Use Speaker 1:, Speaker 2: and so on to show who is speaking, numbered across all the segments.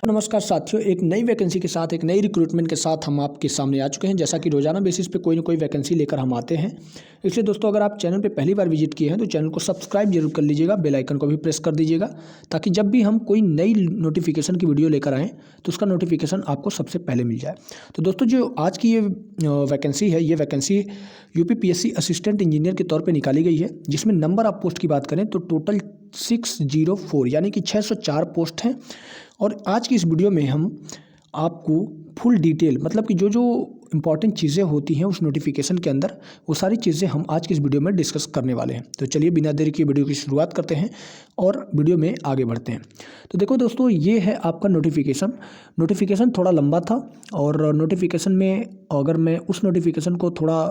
Speaker 1: नमस्कार साथियों, एक नई वैकेंसी के साथ एक नई रिक्रूटमेंट के साथ हम आपके सामने आ चुके हैं। जैसा कि रोजाना बेसिस पे कोई ना कोई वैकेंसी लेकर हम आते हैं। इसलिए दोस्तों, अगर आप चैनल पे पहली बार विजिट किए हैं तो चैनल को सब्सक्राइब जरूर कर लीजिएगा, बेल आइकन को भी प्रेस कर दीजिएगा, ताकि जब भी हम कोई नई नोटिफिकेशन की वीडियो लेकर आएँ तो उसका नोटिफिकेशन आपको सबसे पहले मिल जाए। तो दोस्तों, जो आज की ये वैकेंसी है, ये वैकेंसी यूपीपीएससी असिस्टेंट इंजीनियर के तौर पर निकाली गई है, जिसमें नंबर ऑफ पोस्ट की बात करें तो टोटल 604 यानी कि 604 पोस्ट हैं। और आज की इस वीडियो में हम आपको फुल डिटेल, मतलब कि जो जो इम्पॉर्टेंट चीज़ें होती हैं उस नोटिफिकेशन के अंदर, वो सारी चीज़ें हम आज की इस वीडियो में डिस्कस करने वाले हैं। तो चलिए बिना देरी के वीडियो की शुरुआत करते हैं और वीडियो में आगे बढ़ते हैं। तो देखो दोस्तों, ये है आपका नोटिफिकेशन थोड़ा लंबा था, और नोटिफिकेशन में अगर मैं उस नोटिफिकेशन को थोड़ा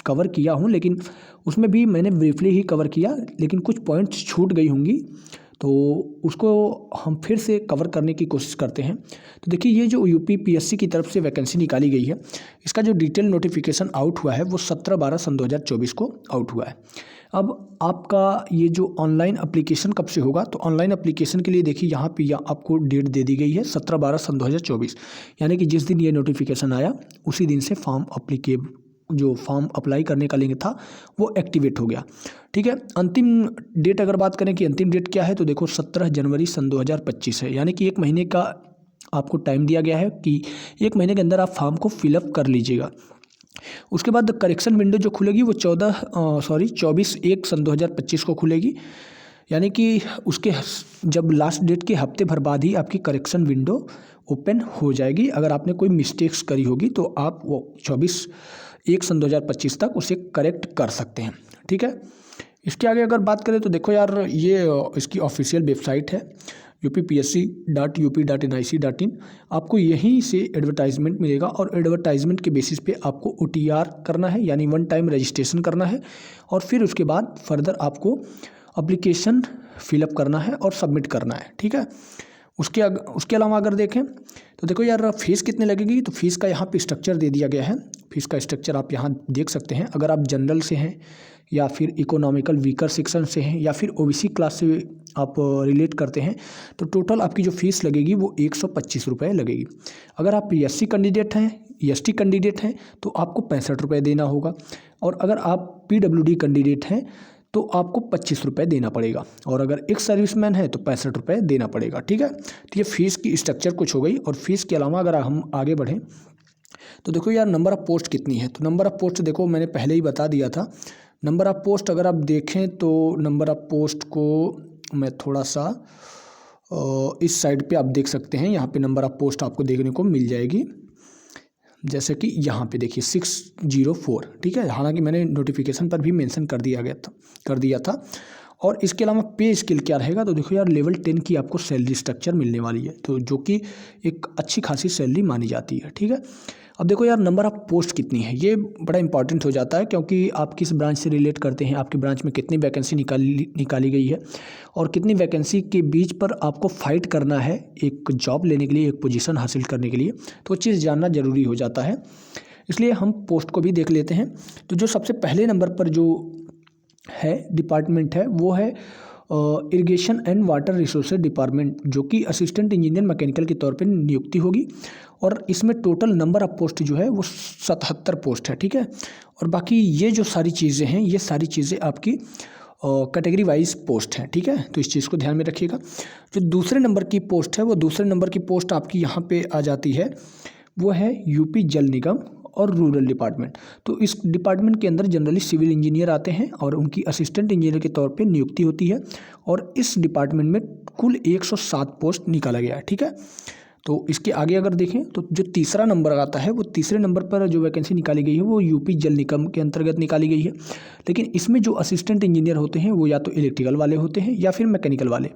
Speaker 1: कवर किया हूँ, लेकिन उसमें भी मैंने ब्रीफली ही कवर किया, लेकिन कुछ पॉइंट्स छूट गई होंगी, तो उसको हम फिर से कवर करने की कोशिश करते हैं। तो देखिए, ये जो यूपीपीएससी की तरफ से वैकेंसी निकाली गई है, इसका जो डिटेल नोटिफिकेशन आउट हुआ है वो 17/12/2024 को आउट हुआ है। अब आपका ये जो ऑनलाइन एप्लीकेशन कब से होगा, तो ऑनलाइन एप्लीकेशन के लिए देखिए यहाँ पे आपको डेट दे दी गई है 17/12/2024, यानी कि जिस दिन ये नोटिफिकेशन आया उसी दिन से फॉर्म अप्लाई करने का लिंक था वो एक्टिवेट हो गया। ठीक है, अंतिम डेट अगर बात करें कि अंतिम डेट क्या है, तो देखो 17 जनवरी सन 2025 है, यानी कि एक महीने का आपको टाइम दिया गया है कि एक महीने के अंदर आप फॉर्म को फिलअप कर लीजिएगा। उसके बाद करेक्शन विंडो जो खुलेगी वो 24/1 सन 2025 को खुलेगी, यानी कि उसके जब लास्ट डेट के हफ्ते भर बाद ही आपकी करेक्शन विंडो ओपन हो जाएगी। अगर आपने कोई मिस्टेक्स करी होगी तो आप वो 24/1 सन 2025 तक उसे करेक्ट कर सकते हैं। ठीक है, इसके आगे अगर बात करें तो देखो यार, ये इसकी ऑफिशियल वेबसाइट है uppsc.up.nic.in। आपको यहीं से एडवर्टाइजमेंट मिलेगा, और एडवर्टाइजमेंट के बेसिस पे आपको OTR करना है, यानी वन टाइम रजिस्ट्रेशन करना है, और फिर उसके बाद फर्दर आपको एप्लीकेशन फिलअप करना है और सबमिट करना है। ठीक है, उसके अलावा अगर देखें तो देखो यार, फीस कितनी लगेगी, तो फीस का यहाँ पे स्ट्रक्चर दे दिया गया है। फीस का स्ट्रक्चर आप यहाँ देख सकते हैं। अगर आप जनरल से हैं, या फिर इकोनॉमिकल वीकर सेक्शन से हैं, या फिर OBC क्लास से आप रिलेट करते हैं, तो टोटल आपकी जो फीस लगेगी वो 125 रुपये लगेगी। अगर आप SC कैंडिडेट हैं, ST कैंडिडेट हैं, तो आपको 65 रुपये देना होगा, और अगर आप PWD कैंडिडेट हैं तो आपको 25 रुपये देना पड़ेगा, और अगर एक सर्विसमैन है तो 65 रुपये देना पड़ेगा। ठीक है, तो ये फीस की स्ट्रक्चर कुछ हो गई। और फीस के अलावा अगर हम आगे बढ़ें तो देखो यार, नंबर ऑफ़ पोस्ट कितनी है, तो नंबर ऑफ़ पोस्ट देखो मैंने पहले ही बता दिया था। नंबर ऑफ़ पोस्ट अगर आप देखें तो नंबर ऑफ़ पोस्ट को मैं थोड़ा सा इस साइड पे आप देख सकते हैं, यहाँ पे नंबर ऑफ़ पोस्ट आपको देखने को मिल जाएगी, जैसे कि यहाँ पे देखिए 604। ठीक है, हालांकि मैंने नोटिफिकेशन पर भी मेंशन कर दिया था। और इसके अलावा पे स्केल क्या रहेगा, तो देखो यार, लेवल 10 की आपको सैलरी स्ट्रक्चर मिलने वाली है, तो जो कि एक अच्छी खासी सैलरी मानी जाती है। ठीक है, अब देखो यार, नंबर ऑफ पोस्ट कितनी है, ये बड़ा इंपॉर्टेंट हो जाता है, क्योंकि आप किस ब्रांच से रिलेट करते हैं, आपके ब्रांच में कितनी वैकेंसी निकाली गई है, और कितनी वैकेंसी के बीच पर आपको फाइट करना है एक जॉब लेने के लिए, एक पोजीशन हासिल करने के लिए, तो वो चीज़ जानना ज़रूरी हो जाता है। इसलिए हम पोस्ट को भी देख लेते हैं। तो जो सबसे पहले नंबर पर जो है डिपार्टमेंट है वो है irrigation and water resources department, जो कि असिस्टेंट इंजीनियर मैकेनिकल के तौर पे नियुक्ति होगी, और इसमें टोटल नंबर ऑफ पोस्ट जो है वो 77 पोस्ट है। ठीक है, और बाकी ये जो सारी चीज़ें हैं, ये सारी चीज़ें आपकी कैटेगरी वाइज पोस्ट हैं। ठीक है, तो इस चीज़ को ध्यान में रखिएगा। जो दूसरे नंबर की पोस्ट है, वो दूसरे नंबर की पोस्ट आपकी यहाँ पे आ जाती है, वो है यूपी जल निगम और रूरल डिपार्टमेंट। तो इस डिपार्टमेंट के अंदर जनरली सिविल इंजीनियर आते हैं, और उनकी असिस्टेंट इंजीनियर के तौर पे नियुक्ति होती है, और इस डिपार्टमेंट में कुल 107 पोस्ट निकाला गया है। ठीक है, तो इसके आगे अगर देखें तो जो तीसरा नंबर आता है, वो तीसरे नंबर पर जो वैकेंसी निकाली गई है वो यूपी जल निगम के अंतर्गत निकाली गई है, लेकिन इसमें जो असिस्टेंट इंजीनियर होते हैं वो या तो इलेक्ट्रिकल वाले होते हैं या फिर मैकेनिकल वाले,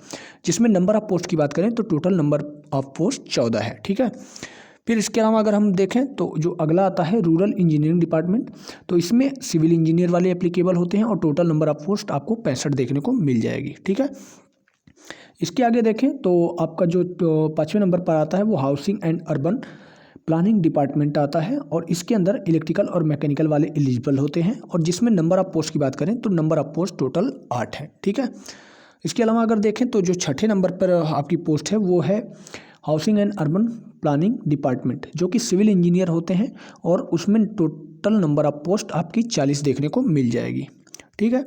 Speaker 1: जिसमें नंबर ऑफ पोस्ट की बात करें तो टोटल नंबर ऑफ पोस्ट 14 है। ठीक है, फिर इसके अलावा अगर हम देखें तो जो अगला आता है रूरल इंजीनियरिंग डिपार्टमेंट, तो इसमें सिविल इंजीनियर वाले एप्लीकेबल होते हैं, और टोटल नंबर ऑफ पोस्ट आपको 65 देखने को मिल जाएगी। ठीक है, इसके आगे देखें तो आपका जो 5वें नंबर पर आता है वो housing and urban planning department आता है, और इसके अंदर इलेक्ट्रिकल और मैकेनिकल वाले एलिजिबल होते हैं, और जिसमें नंबर ऑफ पोस्ट की बात करें तो नंबर ऑफ पोस्ट टोटल 8 है। ठीक है, इसके अलावा अगर देखें तो जो छठे नंबर पर आपकी पोस्ट है वो है housing and urban planning department, जो कि सिविल इंजीनियर होते हैं, और उसमें टोटल नंबर ऑफ पोस्ट आपकी 40 देखने को मिल जाएगी। ठीक है।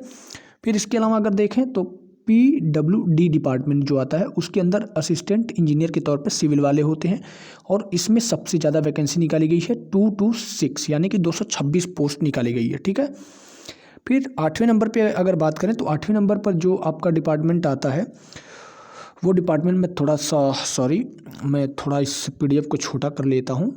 Speaker 1: फिर इसके अलावा अगर देखें तो PWD डिपार्टमेंट जो आता है उसके अंदर असिस्टेंट इंजीनियर के तौर पे सिविल वाले होते हैं, और इसमें सबसे ज़्यादा वैकेंसी निकाली गई है 226, यानी कि 226 पोस्ट निकाली गई है। ठीक है। फिर 8वें नंबर पे अगर बात करें तो 8वें नंबर पर जो आपका डिपार्टमेंट आता है वो डिपार्टमेंट में थोड़ा सा मैं थोड़ा इस PDF को छोटा कर लेता हूँ।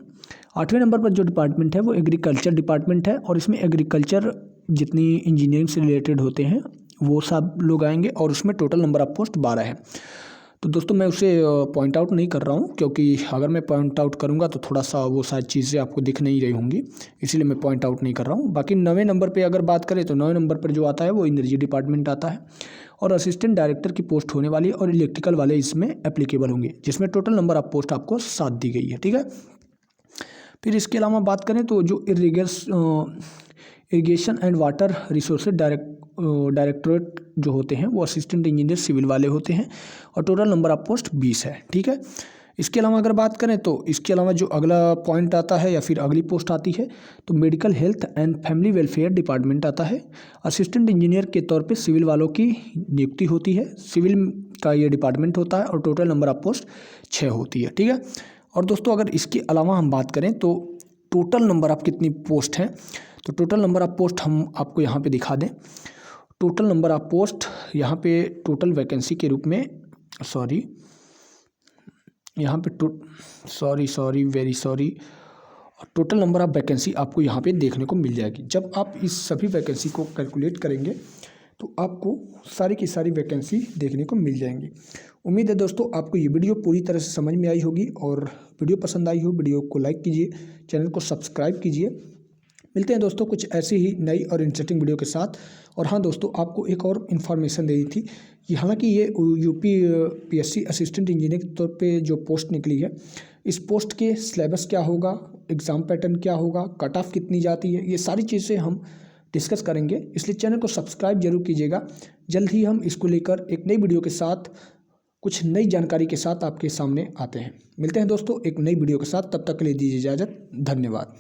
Speaker 1: 8वें नंबर पर जो डिपार्टमेंट है वो एग्रीकल्चर डिपार्टमेंट है, और इसमें एग्रीकल्चर जितनी इंजीनियरिंग से रिलेटेड होते हैं वो सब लोग आएंगे, और उसमें टोटल नंबर ऑफ पोस्ट 12 है। तो दोस्तों मैं उसे पॉइंट आउट नहीं कर रहा हूँ, क्योंकि अगर मैं पॉइंट आउट करूँगा तो थोड़ा सा वो सारी चीज़ें आपको दिख नहीं रही होंगी, इसीलिए मैं पॉइंट आउट नहीं कर रहा हूँ। बाकी 9वें नंबर पे अगर बात करें तो 9वें नंबर पर जो आता है वो एनर्जी डिपार्टमेंट आता है, और असिस्टेंट डायरेक्टर की पोस्ट होने वाली है, और इलेक्ट्रिकल वाले इसमें एप्लीकेबल होंगे, जिसमें टोटल नंबर ऑफ पोस्ट आपको 7 दी गई है। ठीक है। फिर इसके अलावा बात करें तो जो irrigation and water resources directorate जो होते हैं वो असिस्टेंट इंजीनियर सिविल वाले होते हैं, और टोटल नंबर ऑफ पोस्ट 20 है। ठीक है। इसके अलावा अगर बात करें तो इसके अलावा जो अगला पॉइंट आता है या फिर अगली पोस्ट आती है तो medical health and family welfare department आता है। असिस्टेंट इंजीनियर के तौर पे सिविल वालों की नियुक्ति होती है, सिविल का ये डिपार्टमेंट होता है, और टोटल नंबर ऑफ पोस्ट 6 होती है। ठीक है। और दोस्तों अगर इसके अलावा हम बात करें तो टोटल नंबर ऑफ कितनी पोस्ट हैं, तो टोटल नंबर ऑफ पोस्ट हम आपको यहाँ पे दिखा दें। टोटल नंबर ऑफ पोस्ट यहाँ पे टोटल वैकेंसी के रूप में यहाँ पे very sorry total number of vacancy आपको यहाँ पे देखने को मिल जाएगी। जब आप इस सभी वैकेंसी को कैलकुलेट करेंगे तो आपको सारी की सारी वैकेंसी देखने को मिल जाएंगी। उम्मीद है दोस्तों आपको ये वीडियो पूरी तरह से समझ में आई होगी, और वीडियो पसंद आई हो वीडियो को लाइक कीजिए, चैनल को सब्सक्राइब कीजिए। मिलते हैं दोस्तों कुछ ऐसी ही नई और इंटरेस्टिंग वीडियो के साथ। और हाँ दोस्तों, आपको एक और इन्फॉर्मेशन दे दी थी कि हालांकि ये UPSC असिस्टेंट इंजीनियर के तौर पे जो पोस्ट निकली है, इस पोस्ट के सिलेबस क्या होगा, एग्ज़ाम पैटर्न क्या होगा, कट ऑफ कितनी जाती है, ये सारी चीज़ें हम डिस्कस करेंगे, इसलिए चैनल को सब्सक्राइब जरूर कीजिएगा। जल्द ही हम इसको लेकर एक नई वीडियो के साथ कुछ नई जानकारी के साथ आपके सामने आते हैं। मिलते हैं दोस्तों एक नई वीडियो के साथ, तब तक के लिए दीजिए इजाज़त। धन्यवाद।